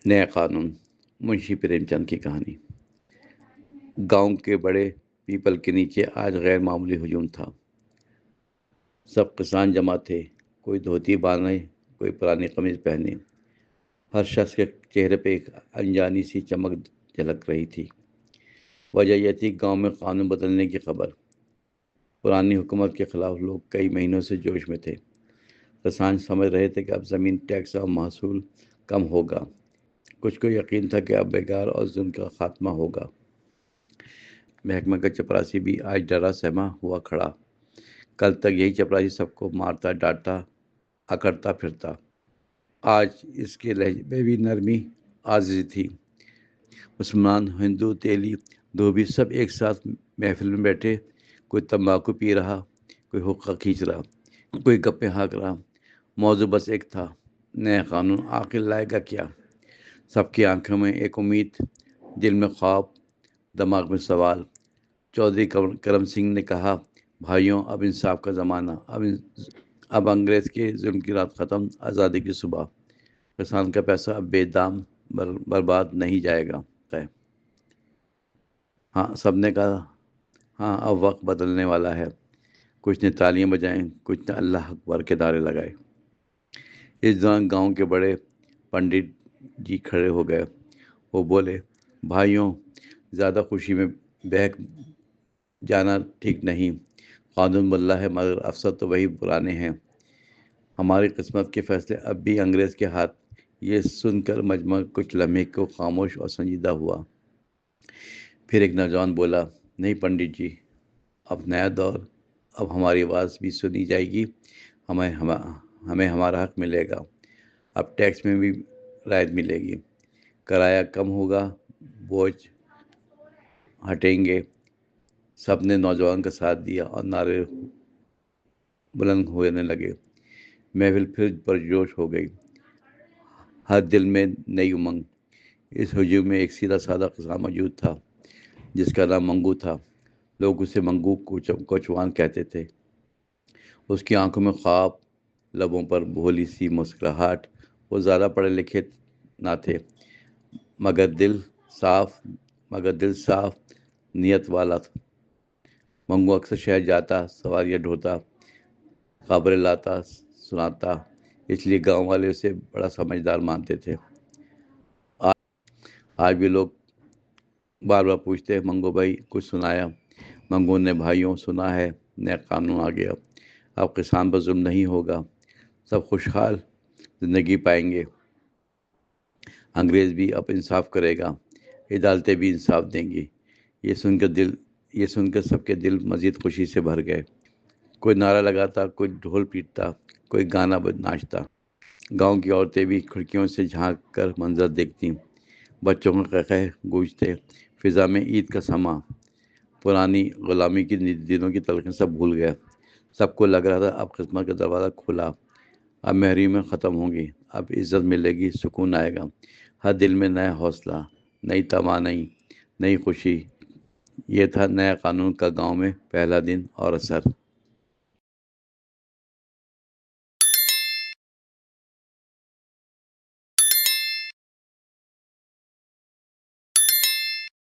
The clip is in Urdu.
نیا قانون، منشی پریم چند کی کہانی۔ گاؤں کے بڑے پیپل کے نیچے آج غیر معمولی ہجوم تھا۔ سب کسان جمع تھے، کوئی دھوتی باندھے، کوئی پرانی قمیض پہنے۔ ہر شخص کے چہرے پہ ایک انجانی سی چمک جھلک رہی تھی۔ وجہ یہ تھی گاؤں میں قانون بدلنے کی خبر۔ پرانی حکومت کے خلاف لوگ کئی مہینوں سے جوش میں تھے۔ کسان سمجھ رہے تھے کہ اب زمین ٹیکس اور محصول کم ہوگا۔ کچھ کو یقین تھا کہ اب بیکار اور ظلم کا خاتمہ ہوگا۔ محکمہ کا چپراسی بھی آج ڈرا سہما ہوا کھڑا۔ کل تک یہی چپراسی سب کو مارتا ڈانٹتا اکڑتا پھرتا۔ آج اس کے لہجے میں بھی نرمی عاجزی تھی۔ مسلمان، ہندو، تیلی، دھوبی سب ایک ساتھ محفل میں بیٹھے، کوئی تمباکو پی رہا، کوئی حقہ کھینچ رہا، کوئی گپیں ہانک رہا۔ موضوع بس ایک تھا، نیا قانون آخر لائے گا کیا؟ سب کی آنکھوں میں ایک امید، دل میں خواب، دماغ میں سوال۔ چودھری کرم سنگھ نے کہا، بھائیوں، اب انصاف کا زمانہ، اب انگریز کے ظلم کی رات ختم، آزادی کی صبح۔ کسان کا پیسہ اب بے دام برباد نہیں جائے گا۔ ہاں، سب نے کہا، ہاں اب وقت بدلنے والا ہے۔ کچھ نے تالیاں بجائیں، کچھ نے اللہ اکبر کے نعرے لگائے۔ اس دوران گاؤں کے بڑے پنڈت جی کھڑے ہو گئے۔ وہ بولے، بھائیوں، زیادہ خوشی میں بہک جانا ٹھیک نہیں۔ قانون بدلا ہے مگر افسر تو وہی پرانے ہیں۔ ہماری قسمت کے فیصلے اب بھی انگریز کے ہاتھ۔ یہ سن کر مجمع کچھ لمحے کو خاموش اور سنجیدہ ہوا۔ پھر ایک نوجوان بولا، نہیں پنڈت جی، اب نیا دور، اب ہماری آواز بھی سنی جائے گی، ہمیں ہمارا حق ملے گا۔ اب ٹیکس میں بھی رعایت ملے گی، کرایہ کم ہوگا، بوجھ ہٹیں گے۔ سب نے نوجوان کا ساتھ دیا اور نعرے بلند ہونے لگے۔ محفل پھر پرجوش ہو گئی، ہر دل میں نئی امنگ۔ اس ہجوم میں ایک سیدھا سادہ کسان موجود تھا جس کا نام منگو تھا۔ لوگ اسے منگو کوچوان کہتے تھے۔ اس کی آنکھوں میں خواب، لبوں پر بھولی سی مسکراہٹ۔ وہ زیادہ پڑھے لکھے نہ تھے مگر دل صاف نیت والا تھا۔ منگو اکثر شہر جاتا، سواریاں ڈھوتا، خبریں لاتا سناتا، اس لیے گاؤں والے اسے بڑا سمجھدار مانتے تھے۔ آج بھی لوگ بار بار پوچھتے، منگو بھائی کچھ سنایا؟ منگو نے، بھائیوں سنا ہے، نیا قانون آ گیا، اب کسان پر ظلم نہیں ہوگا، سب خوشحال زندگی پائیں گے، انگریز بھی اب انصاف کرے گا، عدالتیں بھی انصاف دیں گی۔ یہ سن کر سب کے دل مزید خوشی سے بھر گئے۔ کوئی نعرہ لگاتا، کوئی ڈھول پیٹتا، کوئی گانا ناچتا۔ گاؤں کی عورتیں بھی کھڑکیوں سے جھانک کر منظر دیکھتی، بچوں کے قہقہے گونجتے، فضا میں عید کا سماں۔ پرانی غلامی کی دنوں کی تلخی سب بھول گیا۔ سب کو لگ رہا تھا اب قسمت کا دروازہ کھلا، اب محرومیاں ختم ہوں گی، اب عزت ملے گی، سکون آئے گا۔ ہر دل میں نیا حوصلہ، نئی توانائی، نئی خوشی۔ یہ تھا نیا قانون کا گاؤں میں پہلا دن اور اثر۔